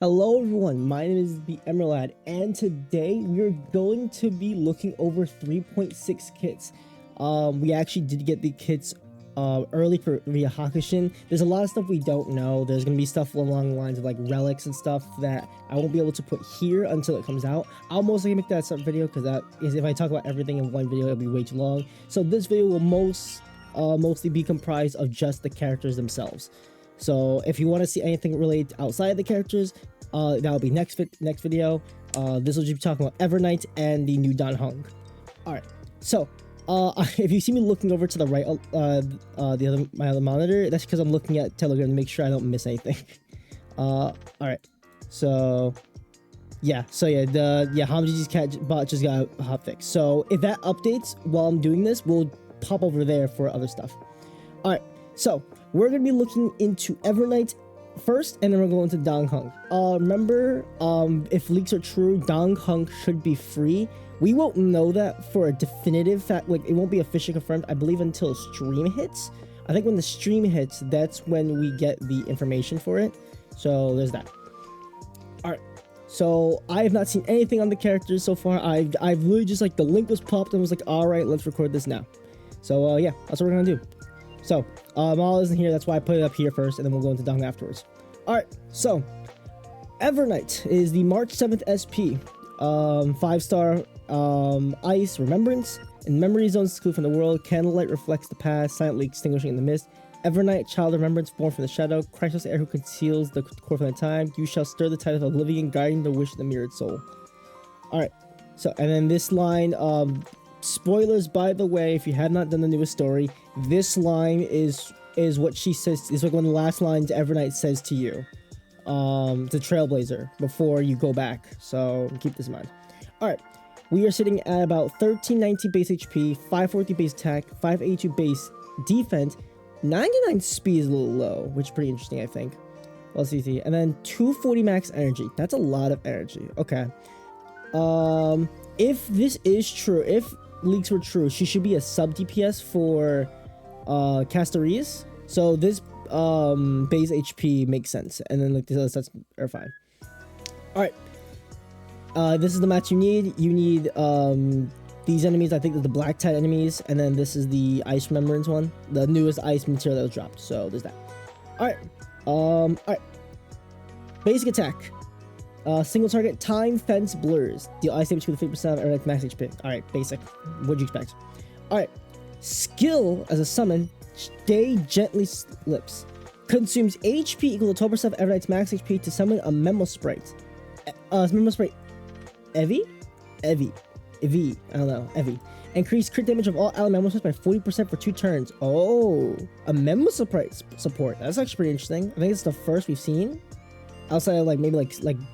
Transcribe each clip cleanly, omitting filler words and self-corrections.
Hello everyone, my name is the Evernight, and today we're going to be looking over 3.6 kits. We actually did get the kits early via Hakushin. There's a lot of stuff we don't know. There's going to be stuff along the lines of like relics and stuff that I won't be able to put here until it comes out. I'll mostly make that a separate video because that is, if I talk about everything in one video, it'll be way too long. So this video will mostly be comprised of just the characters themselves. So if you want to see anything related outside of the characters, that'll be next video. This will just be talking about Evernight and the new Don Heng. Alright, so if you see me looking over to the right, my other monitor, that's because I'm looking at Telegram to make sure I don't miss anything. Alright, so Hamji's cat bot just got a hotfix. So if that updates while I'm doing this, we'll pop over there for other stuff. Alright, so we're gonna be looking into Evernight first, and then we're going to Don Heng. Remember, if leaks are true, Don Heng should be free. We won't know that for a definitive fact, like it won't be officially confirmed, I believe, until stream hits. I think when the stream hits, that's when we get the information for it. So there's that. Alright, so I have not seen anything on the characters so far. I've literally just, like, the link was popped and was like, alright, let's record this now. So yeah, that's what we're gonna do. So, Mal isn't here, that's why I put it up here first, and then we'll go into Dong afterwards. Alright, so, Evernight is the March 7th SP. 5-star, Ice, Remembrance, and Memory Zones excluded from the world. Candlelight reflects the past, silently extinguishing in the mist. Evernight, Child of Remembrance, born from the shadow. Christless air who conceals the core from the time. You shall stir the tide of oblivion, guiding the wish of the mirrored soul. Alright, so, and then this line, spoilers, by the way, if you have not done the newest story, this line is what she says, is like one of the last lines Evernight says to you, the Trailblazer, before you go back, so keep this in mind. Alright, we are sitting at about 1390 base HP, 540 base attack, 582 base defense, 99 speed is a little low, which is pretty interesting, I think. Let's see, and then 240 max energy. That's a lot of energy. Okay. If this is true, if leaks were true, she should be a sub DPS for Castorius. So this base HP makes sense, and then like the other stats are fine. Alright. This is the match you need. You need these enemies, I think they're the Black Tide enemies, and then this is the Ice Remembrance one, the newest ice material that was dropped. So there's that. Alright. Alright. Basic attack. Single target, time, fence, blurs. Deal ice damage with 50% of Evernight's max HP. Alright, basic. What'd you expect? Alright. Skill as a summon, Day Gently Slips. Consumes HP equal to 12% of Evernight's max HP to summon a Memo Sprite. Memo Sprite Evie? Evie. I don't know. Evie. Increase crit damage of all ally Memo Sprites by 40% for 2 turns. Oh, a Memo Sprite support. That's actually pretty interesting. I think it's the first we've seen. Outside of like maybe like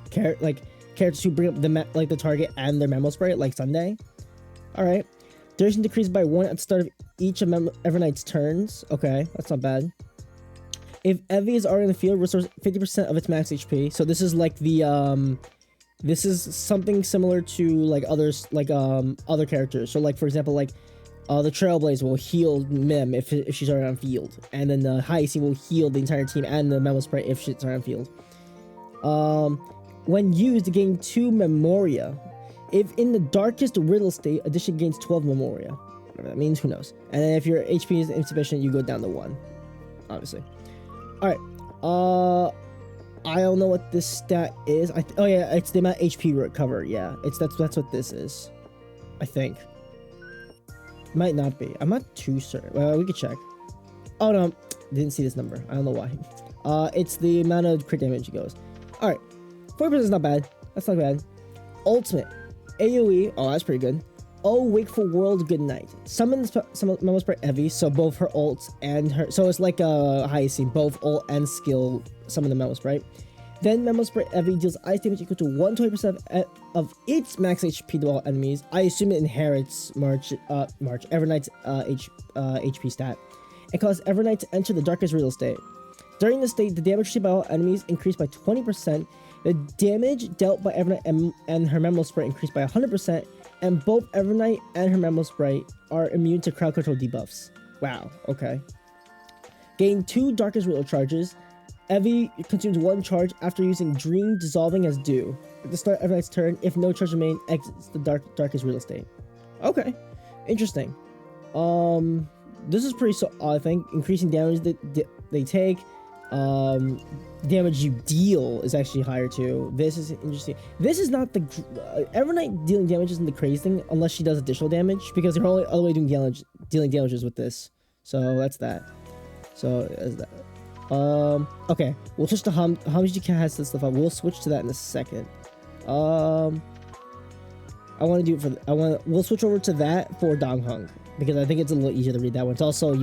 characters who bring up the target and their Memo Sprite, like Sunday. Alright. Duration decreased by 1 at the start of each of Evernight's turns. Okay, that's not bad. If Evie is already in the field, restores 50% of its max HP. So this is like the this is something similar to like others, like other characters. So like for example, like the Trailblazer will heal Mem if she's already on field, and then the Hyacinth will heal the entire team and the Memo Sprite if she's already on field. When used to gain 2 Memoria. If in the darkest riddle state, addition gains 12 Memoria. Whatever that means, who knows. And then if your HP is insufficient, you go down to 1. Obviously. Alright. I don't know what this stat is. Oh yeah, it's the amount of HP recover. Yeah, that's what this is. I think. Might not be. I'm not too certain. Well, we could check. Oh no, didn't see this number. I don't know why. It's the amount of crit damage it goes. Alright. 40% is not bad. That's not bad. Ultimate. AoE. Oh, that's pretty good. Oh, Wakeful World, good night. Summon Memo Sprite Evie, so both her ults and her... So it's like a Hyacinth, both ult and skill summon the Memo Sprite. Then Memo Sprite Evie deals ice damage equal to 120% of its max HP to all enemies. I assume it inherits Evernight's HP stat. It causes Evernight to enter the darkest riddle state. During this state, the damage received by all enemies increased by 20%. The damage dealt by Evernight and her Memo Sprite increased by 100%, and both Evernight and her Memo Sprite are immune to crowd control debuffs. Wow, okay. Gain 2 Darkest Riddle charges. Evie consumes 1 charge after using Dream Dissolving as due. At the start of Evernight's turn, if no charge remain, exits the darkest real estate. Okay, interesting. This is pretty I think increasing damage that they take. Damage you deal is actually higher too. This is interesting. This is not the Evernight dealing damage isn't the crazy thing unless she does additional damage, because they're only other way doing dealing damages with this. So that's that. So that's that. Okay, we'll switch to Hamji has this stuff up. We'll switch to that in a second. I want to do it for we'll switch over to that for Dong Hung, because I think it's a little easier to read that one. It's also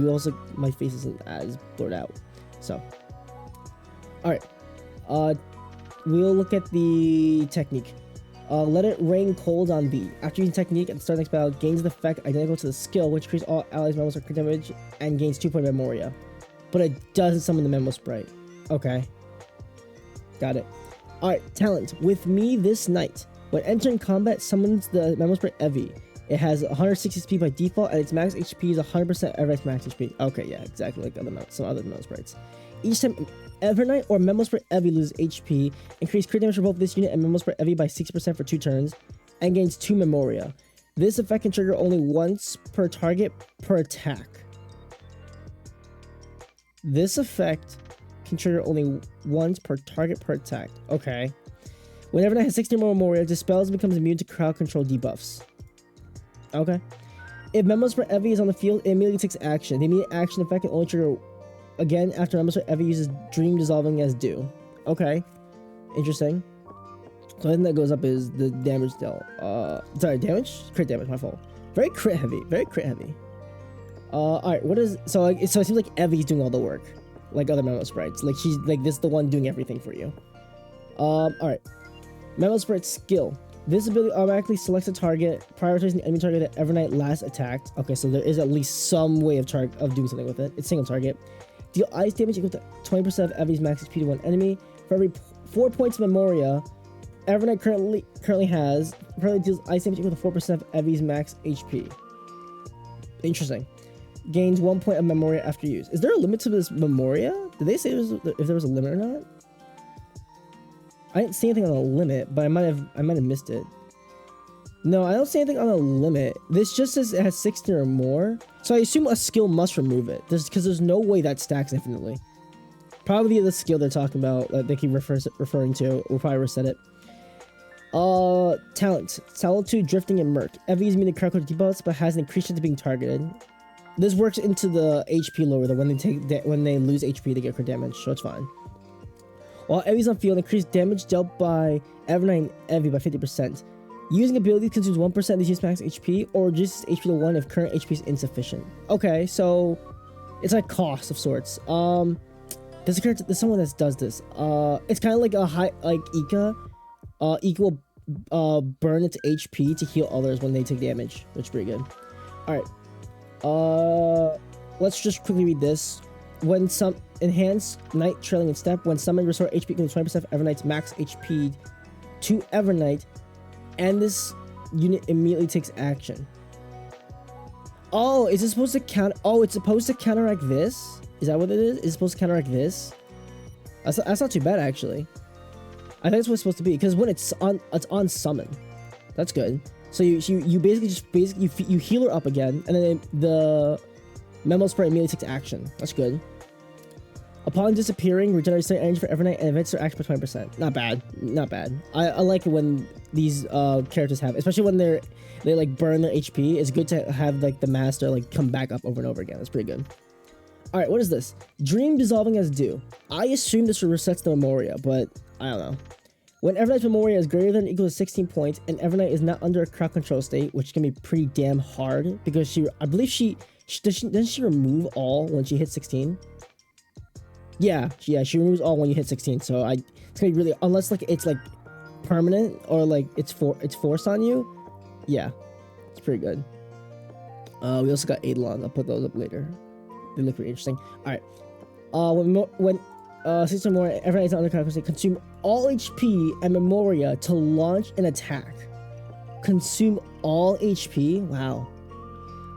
my face isn't as blurred out. So all right, we'll look at the technique. Let it rain cold on thee. After using technique at the start of the next battle, gains an effect identical to the skill, which increases all allies' memos or crit damage and gains 2 point memoria. But it doesn't summon the memo sprite. Okay. Got it. Alright, talent. With me this night. When entering combat, summons the memo sprite Evie. It has 160 HP by default, and its max HP is 100% Evernight's max HP. Okay, yeah, exactly like some other memo sprites. Each time Evernight or memo sprite Evie loses HP, increase crit damage for both this unit and memo sprite Evie by 60% for 2 turns, and gains 2 memoria. This effect can trigger only once per target per attack. This effect can trigger only once per target per attack. Okay. Whenever it has 60 more memoria, dispels and becomes immune to crowd control debuffs. Okay. If Memo Sprite Evie is on the field, it immediately takes action. The immediate action effect can only trigger again after Memo Sprite Evie uses Dream Dissolving as due. Okay. Interesting. So I think that goes up is the damage dealt. Sorry, damage? Crit damage, my fault. Very crit heavy. Very crit heavy. Alright, what is... So it seems like Evie's doing all the work. Like other Memo Sprites. Like, she's... Like, this is the one doing everything for you. Alright. Memo Sprite skill. This ability automatically selects a target, prioritizing the enemy target that Evernight last attacked. Okay, so there is at least some way of doing something with it. It's single target. Deal ice damage equal to 20% of Evie's max HP to one enemy. For every 4 points of Memoria, Evernight currently deals ice damage equal to 4% of Evie's max HP. Interesting. Gains 1 point of Memoria after use. Is there a limit to this Memoria? Did they say if there was a limit or not? I didn't see anything on a limit, but I might have missed it. No, I don't see anything on a limit. This just says it has 60 or more. So I assume a skill must remove it. Because there's no way that stacks infinitely. Probably the skill they're talking about, like they keep referring to, will probably reset it. Talent. Solitude, Drifting, and Murk. Evie is immune to crowd debuffs, but has an increased chance of being targeted. This works into the HP lower, that when they lose HP, they get crit damage, so it's fine. While Evie's on field, increased damage dealt by Evernight and Evie by 50%. Using abilities consumes 1% of the unit's max HP, or reduces HP to 1 if current HP is insufficient. Okay, so it's like cost of sorts. There's someone that does this. It's kind of like a high, like Ika. Ika will burn its HP to heal others when they take damage, which is pretty good. All right. Let's just quickly read this. When some enhance night trailing in step, when summoned restore HP equals 20% of Evernight's max HP to Evernight, and this unit immediately takes action. Oh, is it supposed to count? Oh, it's supposed to counteract this? Is that what it is? It's supposed to counteract this? That's not too bad actually. I think that's what it's supposed to be, because when it's on summon. That's good. So you basically you heal her up again, and then the Memo Sprite immediately takes action. That's good. Upon disappearing, regenerates their energy for Evernight and events their action by 20%. Not bad. Not bad. I like it when these characters have, especially when they like burn their HP. It's good to have like the master like come back up over and over again. That's pretty good. All right, what is this? Dream Dissolving as due. I assume this resets the Memoria, but I don't know. When Evernight's Memoria is greater than or equal to 16 points, and Evernight is not under a crowd control state, which can be pretty damn hard, because I believe doesn't she remove all when she hits 16? Yeah, she removes all when you hit 16. So it's gonna be really, unless like it's like permanent or like it's forced on you. Yeah, it's pretty good. We also got Eidolon. I'll put those up later. They look pretty interesting. All right. When 16 more, Evernight is under crowd control state, consume all HP and Memoria to launch an attack. Consume all HP. Wow.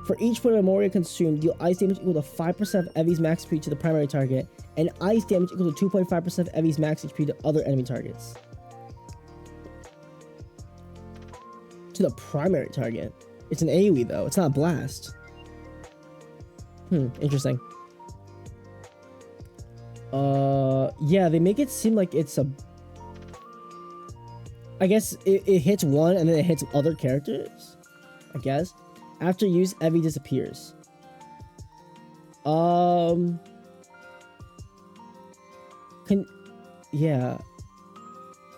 For each point of Memoria consumed, deal ice damage equal to 5% of Evi's max HP to the primary target, and ice damage equal to 2.5% of Evi's max HP to other enemy targets. To the primary target. It's an AoE though, it's not a blast. Interesting. Yeah, they make it seem like it's a... I guess it hits one and then it hits other characters, I guess. After use, Evi disappears. Yeah.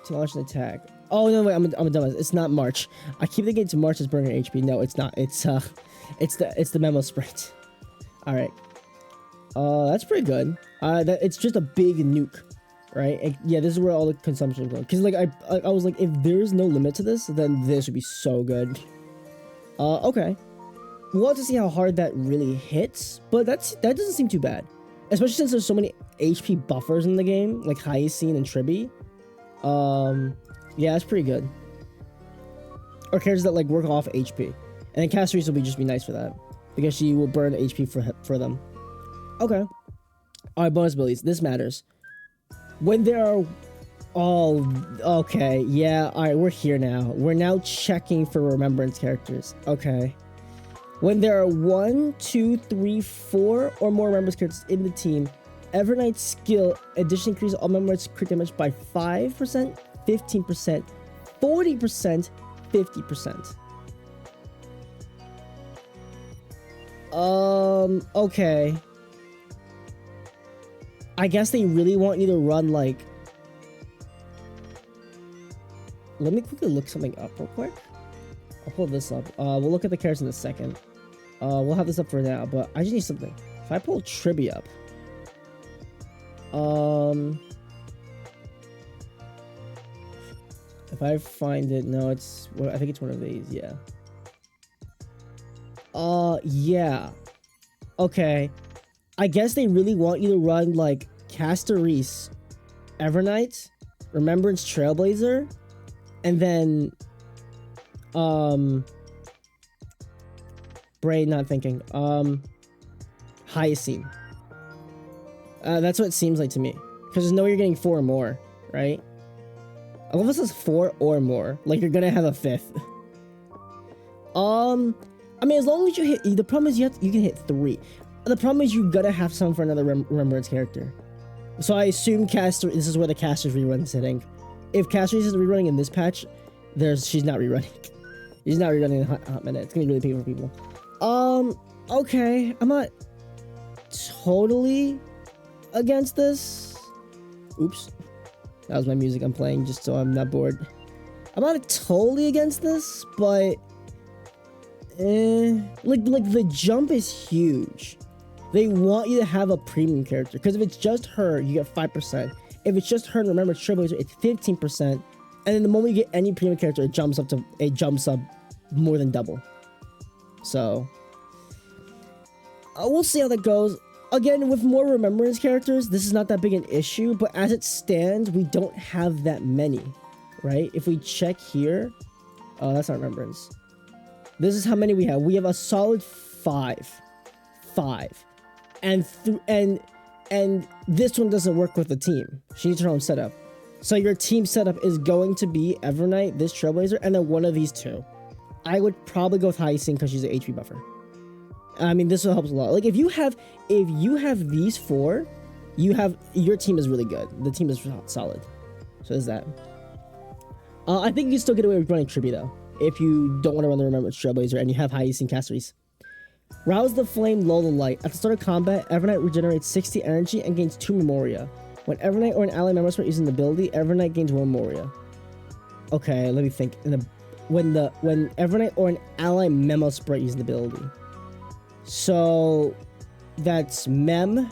To launch an attack. Oh no, wait, I'm a dumbass. It's not March. I keep thinking it's March is burning HP. No, it's not. It's the memo sprite. All right. That's pretty good. It's just a big nuke, right? And yeah, this is where all the consumption is going. Cause like I was like, if there's no limit to this, then this would be so good. Okay. We'll have to see how hard that really hits, but that doesn't seem too bad, especially since there's so many HP buffers in the game, like Hyacine and Tribi. Yeah, that's pretty good. Or characters that like work off HP, and then Caceres will just be nice for that because she will burn HP for them. Okay. All right, bonus abilities. This matters. When there are... Oh, okay. Yeah, all right, we're here now. We're now checking for remembrance characters. Okay. When there are 1, 2, 3, 4 or more remembrance characters in the team, Evernight's skill addition increases all remembrance crit damage by 5%, 15%, 40%, 50%. Okay. I guess they really want you to run like... Let me quickly look something up real quick. I'll pull this up. We'll look at the characters in a second. We'll have this up for now, but I just need something. If I pull Tribi up... If I find it... No, it's... Well, I think it's one of these, yeah. Yeah. Okay. I guess they really want you to run, like, Caceres, Evernight, Remembrance Trailblazer, and then... Brain not thinking. Hyacine. That's what it seems like to me. Because there's no way you're getting 4 or more, right? I love this as 4 or more. Like you're gonna have a 5th. I mean, as long as you hit... The problem is you can hit 3. The problem is you gotta have some for another remembrance character. So I assume this is where the Caster's rerun is hitting. If Caster's is rerunning in this patch, she's not rerunning. She's not rerunning in a hot minute. It's gonna be really painful for people. Okay. I'm not totally against this. Oops. That was my music I'm playing just so I'm not bored. I'm not totally against this, but... Like the jump is huge. They want you to have a premium character. Because if it's just her, you get 5%. If it's just her and remember Trailblazer, it's 15%. And then the moment you get any premium character, it jumps up more than double. So we'll see how that goes. Again, with more remembrance characters, this is not that big an issue, but as it stands, we don't have that many, right? If we check here, that's not remembrance. This is how many we have. We have a solid 5. And this one doesn't work with the team. She needs her own setup. So your team setup is going to be Evernight, this Trailblazer, and then one of these 2. I would probably go with Hyacine because she's an HP buffer. I mean, this will help a lot. Like if you have these 4, your team is really good. The team is solid. So there's that. I think you can still get away with running Tribi though, if you don't want to run the Remembrance Trailblazer and you have Hyacine Caceres. Rouse the Flame, lull the light. At the start of combat, Evernight regenerates 60 energy and gains 2 Memoria. When Evernight or an ally member start using the ability, Evernight gains 1 Memoria. Okay, let me think. When Evernight or an ally memo sprite using the ability. So that's Mem.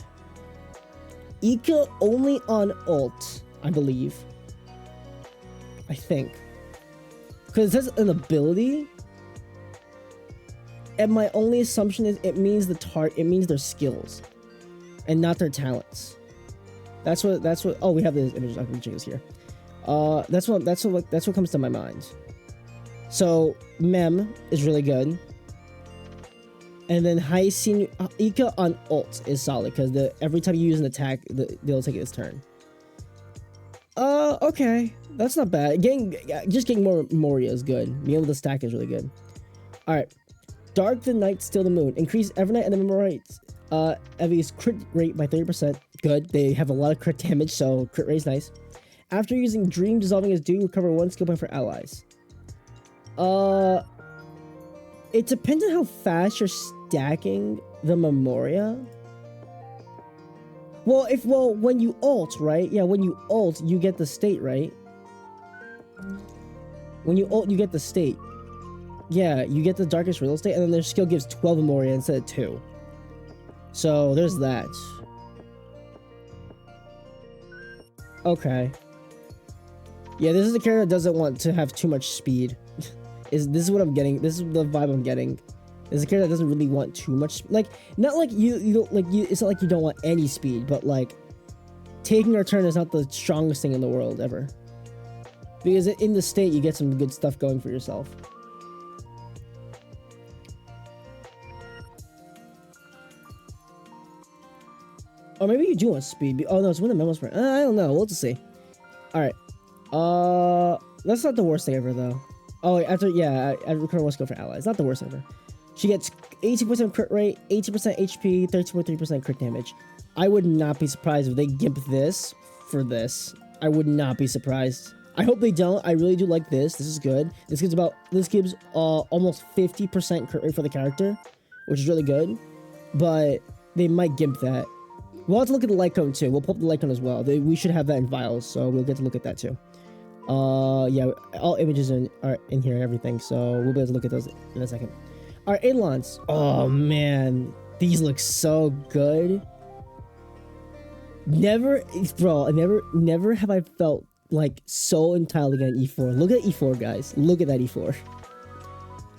Ika only on ult, I believe. I think. Because it says an ability. And my only assumption is it means their skills. And not their talents. That's what oh, we have the images. I can check this here. That's what comes to my mind. So Mem is really good. And then Hyacinth Ika on ult is solid because every time you use an attack, they'll take its turn. Okay, that's not bad. Just getting more Moria is good. Being able to stack is really good. All right, Dark the Night, Still the Moon. Increase Evernight and the Memorize Evie's crit rate by 30%. Good. They have a lot of crit damage, so crit rate is nice. After using Dream Dissolving as due, recover 1 skill point for allies. It depends on how fast you're stacking the Memoria. Well, when you ult, right? Yeah, when you ult, you get the state, right? When you ult, you get the state. Yeah, you get the Darkest Real Estate, and then their skill gives 12 Memoria instead of 2. So, there's that. Okay. Yeah, this is a character that doesn't want to have too much speed. This is what I'm getting. This is the vibe I'm getting. It's a character that doesn't really want too much, like, not like you don't like you. It's not like you don't want any speed, but like taking our turn is not the strongest thing in the world ever. Because in the state you get some good stuff going for yourself. Or maybe you do want speed. Oh no, it's when the memo spread. I don't know. We'll just see. All right. That's not the worst thing ever though. Oh, after recover 1 skill for allies. Not the worst ever. She gets 80% crit rate, 80% HP, 13.3% crit damage. I would not be surprised if they gimp this for this. I would not be surprised. I hope they don't. I really do like this. This is good. This gives almost 50% crit rate for the character, which is really good. But they might gimp that. We'll have to look at the light cone too. We'll pull up the light cone as well. We should have that in vials, so we'll get to look at that too. Yeah, all images are in here and everything, so we'll be able to look at those in a second. All right, Eidolons. Oh man, these look so good. Never have I felt like so entitled to get an E4. Look at E4, guys. Look at that E4.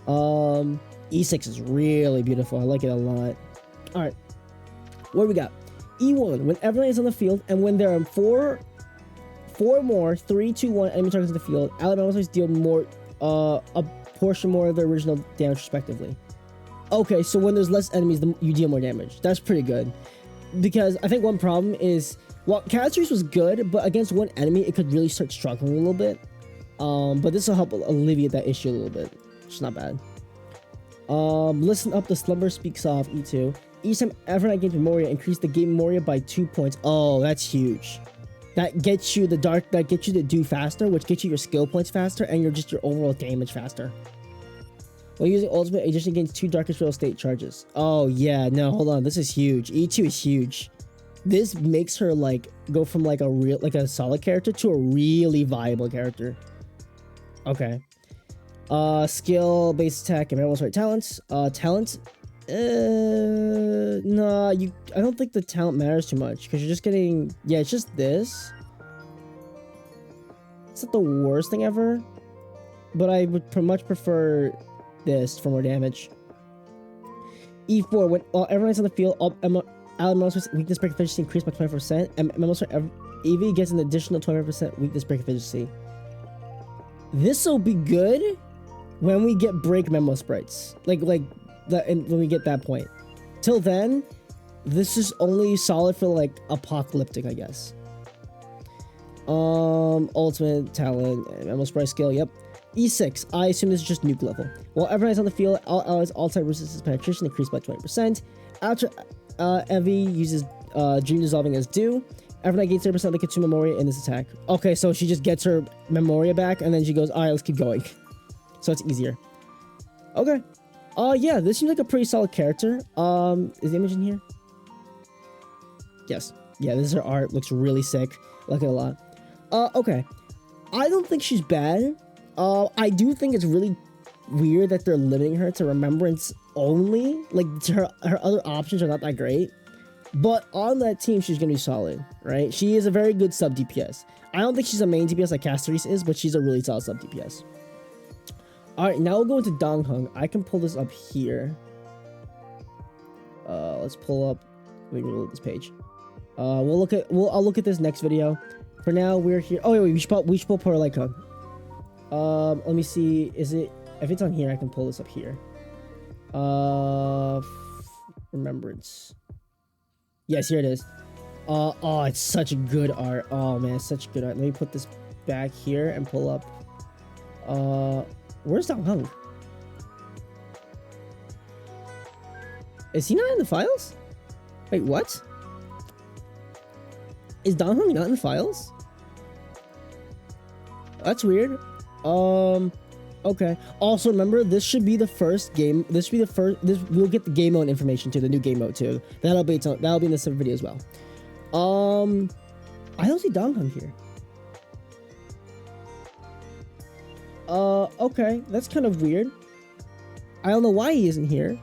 E6 is really beautiful. I like it a lot. All right, what do we got? E1. When Evernight is on the field, and when there are four more 3, 2, 1 enemy targets in the field, ally members deal more a portion more of the original damage respectively. Okay, so when there's less enemies, you deal more damage. That's pretty good. Because I think one problem is, well, Catastrophe was good, but against one enemy, it could really start struggling a little bit. But this will help alleviate that issue a little bit. It's not bad. Listen up, the slumber speaks off, E2. Each time Evernight gains Memoria, increase the game Memoria by 2 points. Oh, that's huge. That gets you that gets you to do faster, which gets you your skill points faster, and your overall damage faster. When using ultimate, addition gains 2 Darkest Real Estate charges. Oh yeah, no, hold on, this is huge. E2 is huge. This makes her like go from like a solid character to a really viable character. Okay. Skill based attack and almost right talents. Talent. Nah, I don't think the talent matters too much because you're just getting, yeah, it's just this. It's not the worst thing ever, but I would much prefer this for more damage. E4, when everyone's on the field, ally members weakness break efficiency increased by 24%, and members EV gets an additional 25% weakness break efficiency. This will be good when we get break memo sprites, when we get that point. Till then, this is only solid for like apocalyptic, I guess. Ultimate talent and memo sprite skill. Yep. E6. I assume this is just nuke level. While Evernight's on the field, all allies all-type resistance penetration increased by 20%. After Evie uses Dream Dissolving as due, Evernight gains 30% of the consume Memoria in this attack. Okay, so she just gets her Memoria back, and then she goes, alright, let's keep going. So it's easier. Okay. Yeah, this seems like a pretty solid character. Is the image in here? Yes. Yeah, this is her art. Looks really sick. Like it a lot. Okay. I don't think she's bad. I do think it's really weird that they're limiting her to Remembrance only. Like, her other options are not that great. But on that team, she's gonna be solid, right? She is a very good sub DPS. I don't think she's a main DPS like Caceres is, but she's a really solid sub DPS. Alright, now we'll go into Dong Heng. I can pull this up here. Let's pull up. We can load this page. I'll look at this next video. For now, we're here. Oh wait, we should pull Light Cone. Let me see. If it's on here, I can pull this up here. Remembrance. Yes, here it is. Oh, it's such good art. Oh man, it's such good art. Let me put this back here and pull up. Where's Dong Heng? Is he not in the files? Wait, what? Is Dong Heng not in the files? That's weird. Okay. Also, remember, this should be the first game. This should be the first. We'll get the game mode information too. The new game mode too. That'll be in this video as well. I don't see Dong Heng here. Okay, that's kind of weird. I don't know why he isn't here.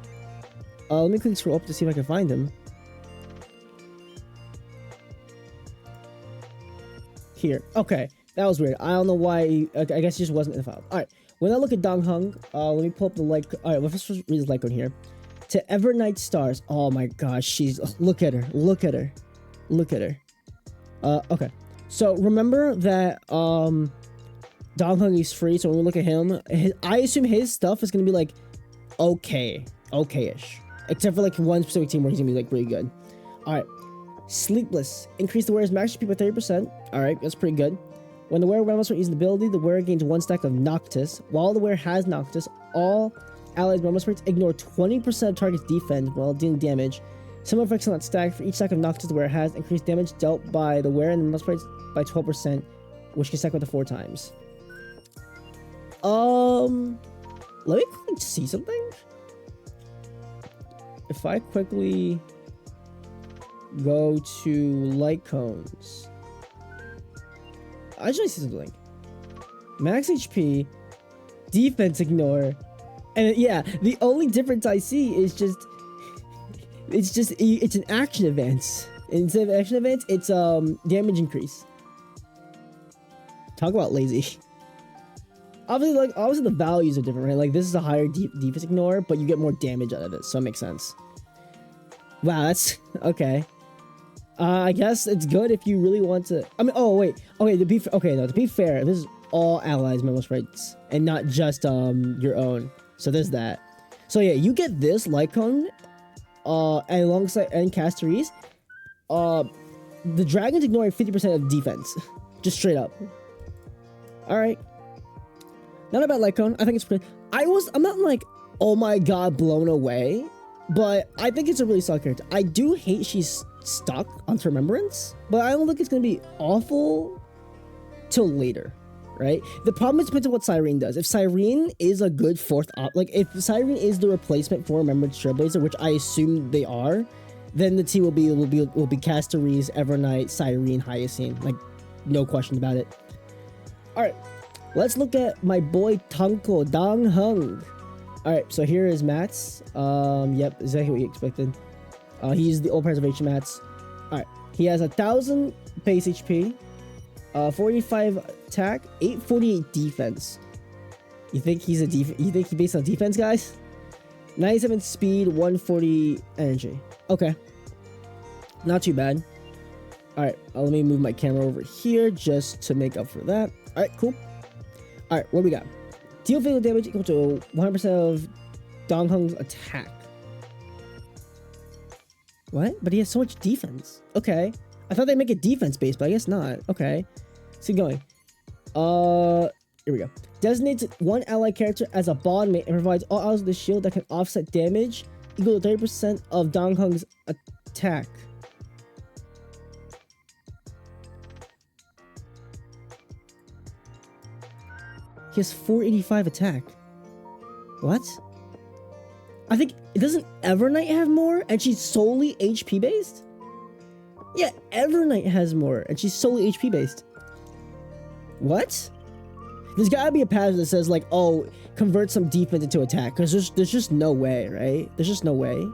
Let me quickly scroll up to see if I can find him. Here. Okay, that was weird. I don't know why. I guess he just wasn't in the file. All right. When I look at Dong Heng, let me pull up the like. All right, let's read his like on here. To Evernight stars. Oh my gosh, she's. Look at her. Look at her. Look at her. Okay. So remember that Dong Heng is free. So when we look at him, I assume his stuff is gonna be like okay-ish, except for like one specific team where he's gonna be like pretty good. All right. Sleepless. Increase the wearer's max HP by 30%. All right, that's pretty good. When the wearer Permansor uses the ability, the wearer gains 1 stack of Noctis. While the wearer has Noctis, all allies Permansors ignore 20% of target's defense while dealing damage. Similar effects on that stack. For each stack of Noctis the wearer has, increased damage dealt by the wearer and the Permansor by 12%, which can stack up to 4 times. Let me quickly see something. If I quickly go to light cones, I just see something. Max HP, defense ignore, and yeah, the only difference I see is it's an action event. Instead of action events, it's damage increase. Talk about lazy. Obviously the values are different, right? Like this is a higher defense ignore, but you get more damage out of it, so it makes sense. Wow, that's okay. I guess it's good if you really want to. I mean, oh wait, okay. To be fair, this is all allies memo sprites and not just your own. So there's that. So yeah, you get this light cone, and alongside and casteries. The dragons ignore 50% of defense, just straight up. All right, not a bad light cone. I think it's pretty. I'm not like, oh my god, blown away, but I think it's a really solid character. I do hate she's stuck on Remembrance, but I don't think it's gonna be awful till later, right? The problem is depends on what Cyrene does. If Cyrene is a good fourth like if Cyrene is the replacement for Remembrance Trailblazer, which I assume they are, then the team will be Casteries, Evernight, Cyrene, Hyacinth, like no question about it. All right, let's look at my boy Tanko Dong Heng. All right, so here is Mats. Yep, exactly what you expected. He's the old preservation mats. Alright, he has 1,000 base HP, 45 attack, 848 defense. You think he's you think he's based on defense, guys? 97 speed, 140 energy. Okay, not too bad. Alright, let me move my camera over here just to make up for that. Alright, cool. Alright, what we got? Deal physical damage equal to 100% of Dong Heng's attack. What? But he has so much defense. Okay. I thought they'd make it defense based, but I guess not. Okay. Let's keep going. Here we go. Designates one ally character as a bond mate and provides all allies with a shield that can offset damage equal to 30% of Dong Heng's attack. He has 485 attack. What? I think, doesn't Evernight have more and she's solely HP based? Yeah, Evernight has more and she's solely HP based. What? There's gotta be a pattern that says like, oh, convert some defense into attack, because there's just no way, right? There's just no way.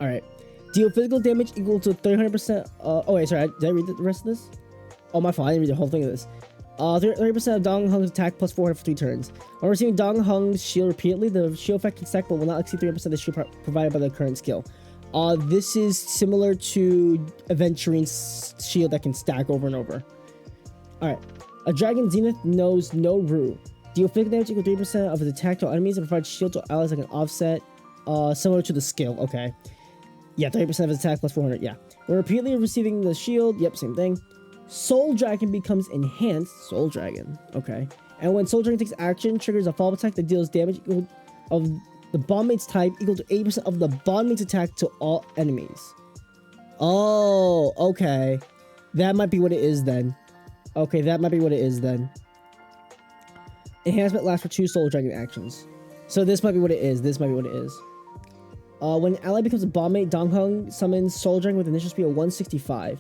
Alright. Deal physical damage equal to 300%. Oh wait, sorry, did I read the rest of this? Oh, my fault, I didn't read the whole thing of this. 30% of Dong Heng's attack plus 400 for 3 turns. When receiving Dong Heng's shield repeatedly, the shield effect can stack but will not exceed 3% of the shield provided by the current skill. This is similar to Aventurine's shield that can stack over and over. Alright. A Dragon Zenith knows no Rue. Deal physical damage equal 3% of its attack to enemies and provide shield to allies like an offset. Similar to the skill. Okay. Yeah, 30% of its attack plus 400. Yeah. When repeatedly receiving the shield. Yep, same thing. Soul Dragon becomes enhanced. Soul Dragon. Okay. And when Soul Dragon takes action, triggers a follow-up attack that deals damage equal of the bondmate's type equal to 80% of the bondmate's attack to all enemies. Oh, okay. That might be what it is then. Okay, that might be what it is then. Enhancement lasts for 2 Soul Dragon actions. So this might be what it is. This might be what it is. When an ally becomes a bondmate, Dongheng summons Soul Dragon with initial speed of 165.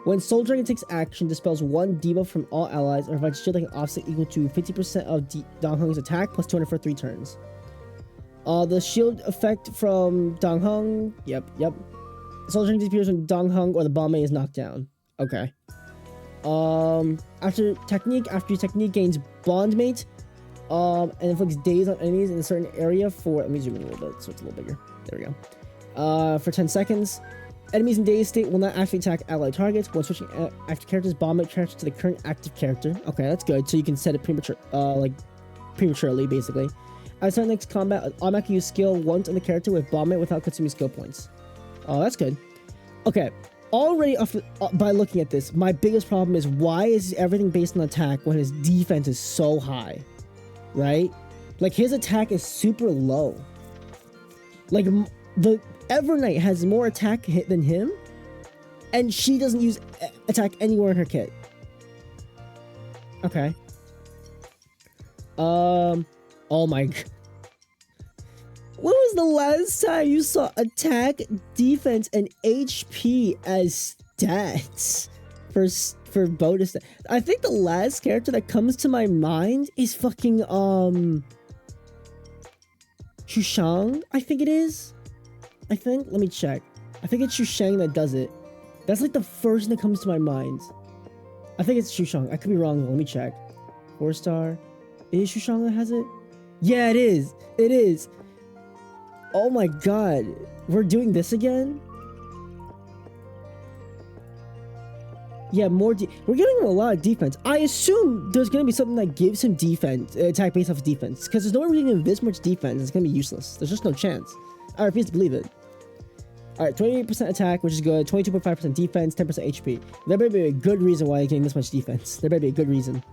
When Soul Dragon takes action, dispels 1 debuff from all allies and provides shield like an offset equal to 50% of Dongheng's attack plus 200 for 3 turns. The shield effect from Dongheng. Yep. Soul Dragon disappears when Dongheng or the bondmate is knocked down. Okay. After your technique gains bondmate, and inflicts daze on enemies in a certain area for. Let me zoom in a little bit so it's a little bigger. There we go. For 10 seconds. Enemies in dazed state will not actively attack allied targets. When switching active characters, bondmate transfers to the current active character. Okay, that's good. So you can set it prematurely, basically. At the next combat, automatically use skill once on the character with bondmate without consuming skill points. Oh, that's good. Okay, already by looking at this, my biggest problem is why is everything based on attack when his defense is so high, right? Like his attack is super low. Like the Evernight has more attack hit than him, and she doesn't use attack anywhere in her kit. Okay. Oh my god. When was the last time you saw attack, defense, and HP as stats for bonus? I think the last character that comes to my mind is fucking Shushang, I think it is. Let me check. I think it's Shushang that does it. That's like the first thing that comes to my mind. I think it's Shushang. I could be wrong though. Let me check. 4-star. Is Shushang that has it? Yeah, it is. It is. Oh my god. We're doing this again? Yeah, we're getting a lot of defense. I assume there's going to be something that gives him defense, attack based off his defense. Because there's no way we're giving him this much defense. It's going to be useless. There's just no chance. I refuse to believe it. Alright, 28% attack, which is good. 22.5% defense, 10% HP. There better be a good reason why he's getting this much defense. There better be a good reason.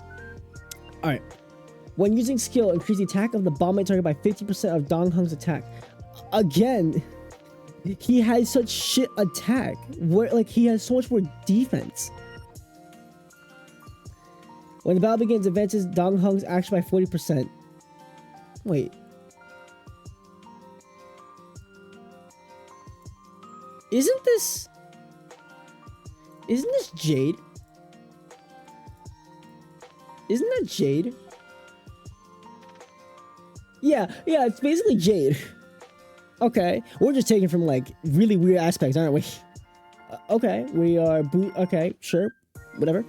Alright. When using skill, increase the attack of the bondmate target by 50% of Dongheng's attack. Again, he has such shit attack. Like, he has so much more defense. When the battle begins, advances Dongheng's action by 40%. Wait. Isn't this Jade? Isn't that Jade? Yeah, it's basically Jade. Okay, we're just taking from like really weird aspects, aren't we? Okay, we are okay, sure, whatever.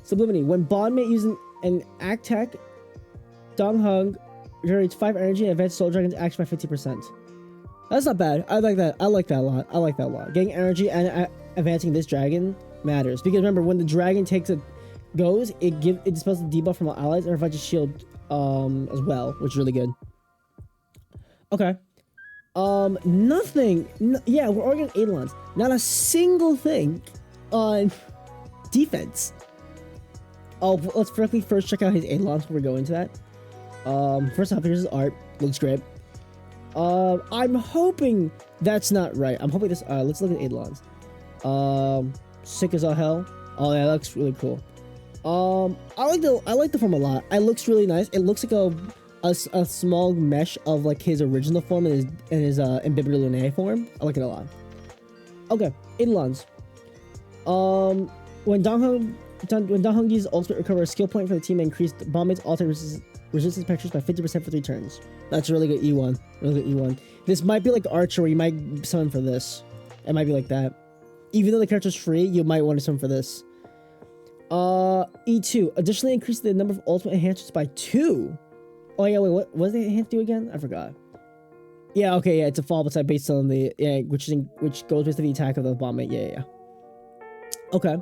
Sublimity. When bondmate using an attack, Dongheng generates 5 energy and advances Soul Dragon's action by 50%. That's not bad. I like that. I like that a lot. Getting energy and advancing this dragon matters because remember when the dragon goes, it dispels the debuff from all allies and provides a shield as well, which is really good. Okay. Nothing. Yeah, we're already on Eidolons. Not a single thing on defense. Oh, let's first check out his Eidolons before we go into that. First off, here's his art. Looks great. I'm hoping that's not right. I'm hoping this. Let's look at Eidolons. Sick as all hell. Oh yeah, that looks really cool. I like the form a lot. It looks really nice. It looks like a small mesh of like his original form and his Imbibitor Lunae form. I like it a lot. Okay, Eidolons. When Dongheng uses ultimate, recover a skill point for the team and increase bombmate's alternate resistance pictures by 50% for 3 turns. That's a really good E1. Really good E1. This might be like Archer where you might summon for this. It might be like that. Even though the character's free, you might want to summon for this. E2. Additionally, increase the number of ultimate enhancements by 2. Oh yeah, wait, what does the enhance do again? I forgot. Yeah, okay, yeah, it's a follow-up attack based on the which goes with the attack of the bombmate. Yeah. Okay.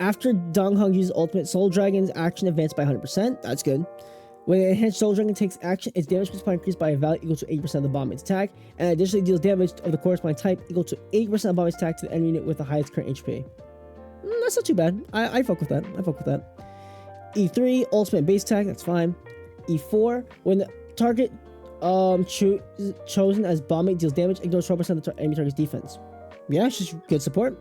After Dongheng uses ultimate, Soul Dragon's action advanced by 100%. That's good. When an enhanced Soul Dragon takes action, its damage multiplier increased by a value equal to 80% of the bombmate's attack, and additionally deals damage of the corresponding type equal to 80% of the bombmate's attack to the enemy unit with the highest current HP. That's not too bad. I fuck with that. E3, ultimate base attack, that's fine. E4, when the target chosen as bombmate deals damage, ignores 12% of the enemy target's defense. Yeah, it's just good support.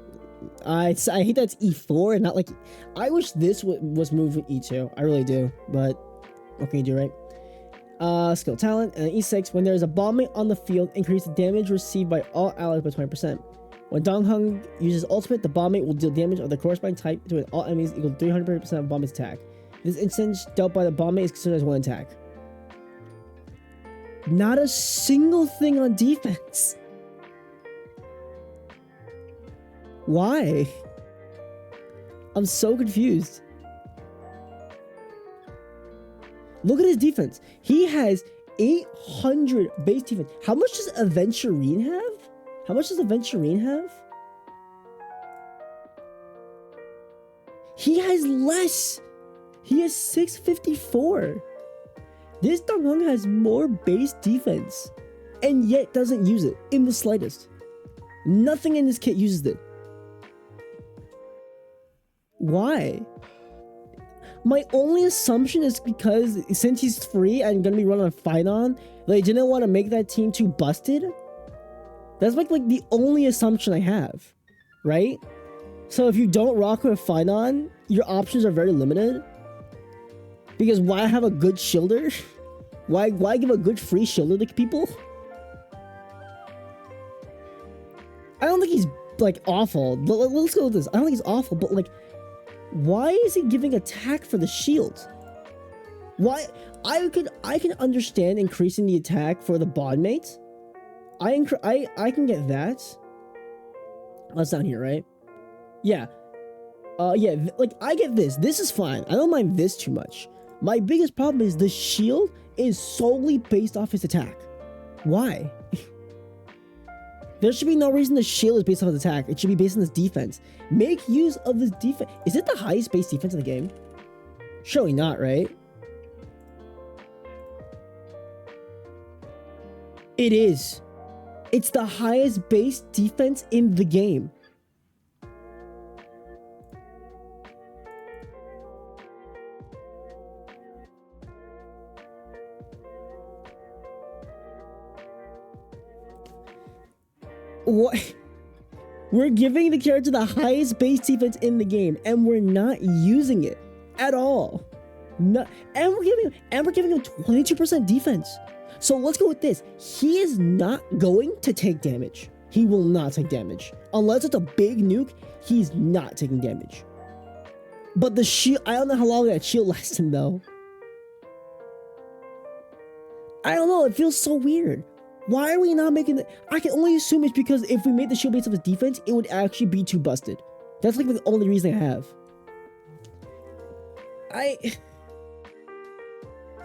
I hate that it's E4 and not like... I wish this was moved with E2. I really do, but what can you do, right? Skill talent, and E6, when there is a bombmate on the field, increase the damage received by all allies by 20%. When Dongheng uses ultimate, the bombmate will deal damage of the corresponding type to all enemies equal to 300% of bombmate's attack. This instance dealt by the bombmate is considered as one attack. Not a single thing on defense. Why? I'm so confused. Look at his defense. He has 800 base defense. How much does Aventurine have? He has less. He has 654. This Dongheng has more base defense and yet doesn't use it in the slightest. Nothing in this kit uses it. Why? My only assumption is because since he's free and gonna be running a fight on, they didn't want to make that team too busted. That's like the only assumption I have, right? So if you don't rock with a fight on, your options are very limited. Because why have a good shielder? Why give a good free shielder to people? I don't think he's like awful. Let's go with this. I don't think he's awful, but like, why is he giving attack for the shield? Why? I can understand increasing the attack for the bondmate. I can get that. That's down here, right? Yeah. Yeah, like I get this. This is fine. I don't mind this too much. My biggest problem is the shield is solely based off his attack. Why? There should be no reason the shield is based off his attack. It should be based on his defense. Make use of his defense. Is it the highest base defense in the game? Surely not, right? It is. It's the highest base defense in the game. What? We're giving the character the highest base defense in the game, and we're not using it at all. No, and we're giving him 22% defense. So let's go with this. He is not going to take damage. He will not take damage. Unless it's a big nuke, he's not taking damage. But the shield, I don't know how long that shield lasts him though. I don't know, it feels so weird. Why are we not making the... I can only assume it's because if we made the shield based off his defense, it would actually be too busted. That's like the only reason I have.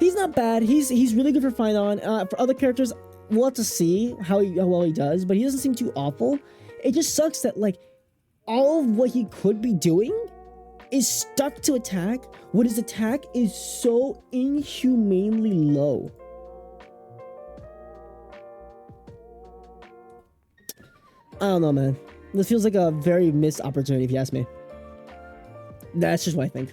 He's not bad. He's really good for fight on. For other characters, we'll have to see how well he does, but he doesn't seem too awful. It just sucks that like all of what he could be doing is stuck to attack when his attack is so inhumanely low. I don't know, man. This feels like a very missed opportunity, if you ask me. That's just what I think.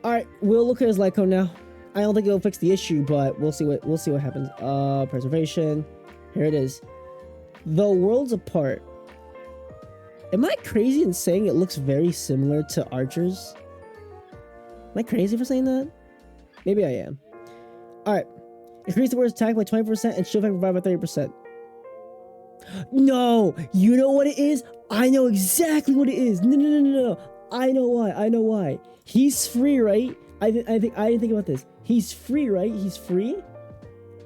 Alright, we'll look at his light code now. I don't think it'll fix the issue, but we'll see what happens. Preservation. Here it is. The Worlds Apart. Am I crazy in saying it looks very similar to Archer's? Am I crazy for saying that? Maybe I am. Alright. Increase the word's attack by 20% and shield effect provided by 30%. No! You know what it is? I know exactly what it is. No. I know why. He's free, right? I didn't think about this. He's free, right? He's free?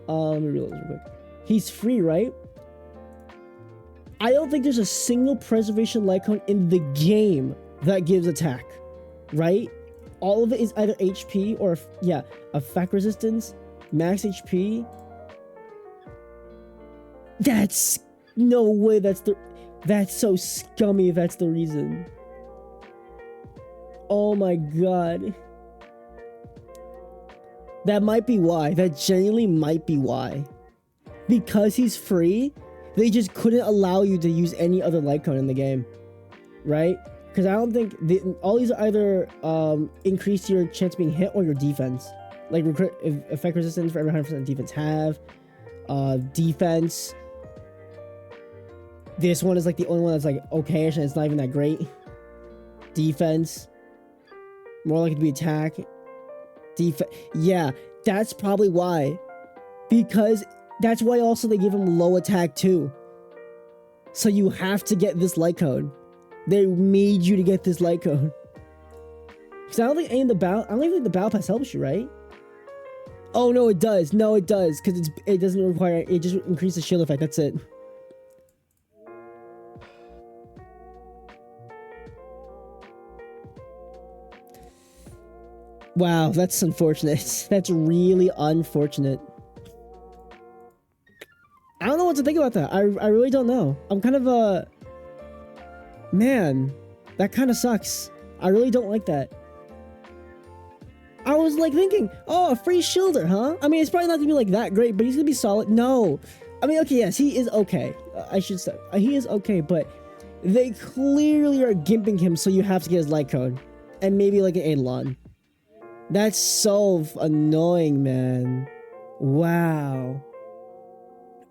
Let me reload this real quick. He's free, right? I don't think there's a single preservation light cone in the game that gives attack, right? All of it is either HP or, yeah, effect resistance, max HP. That's... No way, that's so scummy if that's the reason. Oh my god. That might be why. That genuinely might be why. Because he's free, they just couldn't allow you to use any other light cone in the game. Right? Because I don't think... all these either increase your chance of being hit or your defense. Like effect resistance for every 100% defense have. Defense. This one is like the only one that's like okay-ish and it's not even that great. Defense. More likely to be attack. Yeah, that's probably why. Because that's why also they give him low attack too. So you have to get this light code. They made you to get this light code. Because I don't think any of the battle... I don't even think the battle pass helps you, right? Oh, no, it does. No, it does. Because it doesn't require... It just increases shield effect. That's it. Wow, that's unfortunate. That's really unfortunate. I don't know what to think about that. I really don't know. I'm kind of man, that kind of sucks. I really don't like that. I was like thinking, oh, a free shielder, huh? I mean, it's probably not gonna be like that great, but he's gonna be solid. No. I mean, okay, yes, he is okay. I should say, he is okay, but they clearly are gimping him, so you have to get his light code. And maybe like an Eidolon. That's so annoying, man. Wow.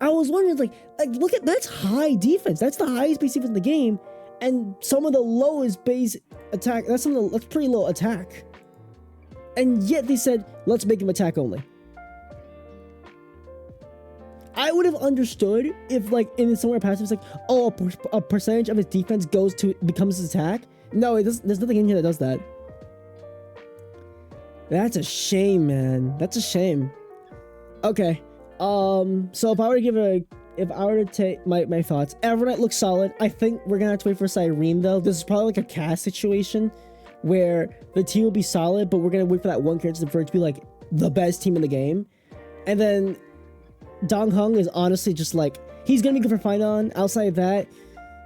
I was wondering, like look at, that's high defense. That's the highest base defense in the game, and some of the lowest base attack. That's pretty low attack. And yet they said, let's make him attack only. I would have understood if, like, in somewhere passive, it's like, oh, a percentage of his defense becomes his attack. No, it doesn't. There's nothing in here that does that. That's a shame, man. That's a shame. Okay. So if I were to take my thoughts, Evernight looks solid. I think we're gonna have to wait for Cyrene though. This is probably like a cast situation where the team will be solid, but we're gonna wait for that one character for it to be like the best team in the game. And then Dong Heng is honestly just like, he's gonna be good for Finon. Outside of that,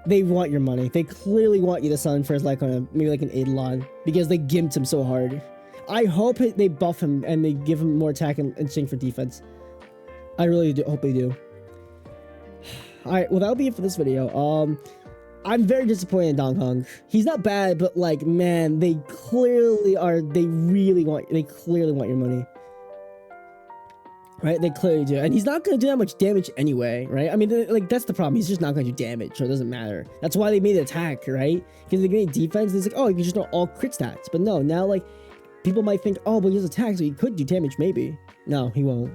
they want your money. They clearly want you to sign for his like maybe like an Eidolon because they gimped him so hard. I hope they buff him and they give him more attack and instinct for defense. I really do hope they do. Alright, well that'll be it for this video. I'm very disappointed in Dong Heng. He's not bad, but like, man, they clearly want your money. Right? They clearly do. And he's not gonna do that much damage anyway, right? I mean, like, that's the problem. He's just not gonna do damage, so it doesn't matter. That's why they made it attack, right? Because they made defense, and it's like, oh, you can just know all crit stats. But no, now, like, people might think, oh, but he has attack, so he could do damage, maybe. No, he won't.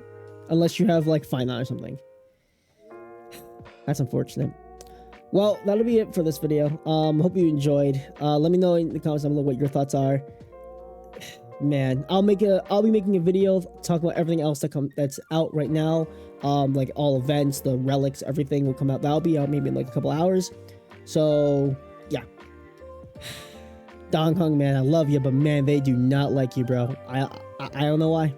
Unless you have, like, Finon or something. That's unfortunate. Well, that'll be it for this video. Hope you enjoyed. Let me know in the comments down below what your thoughts are. Man, I'll be making a video talking about everything else that's out right now. Like all events, the relics, everything will come out. That'll be out maybe in like a couple hours. So yeah. Dong Heng, man, I love you, but man, they do not like you, bro. I don't know why.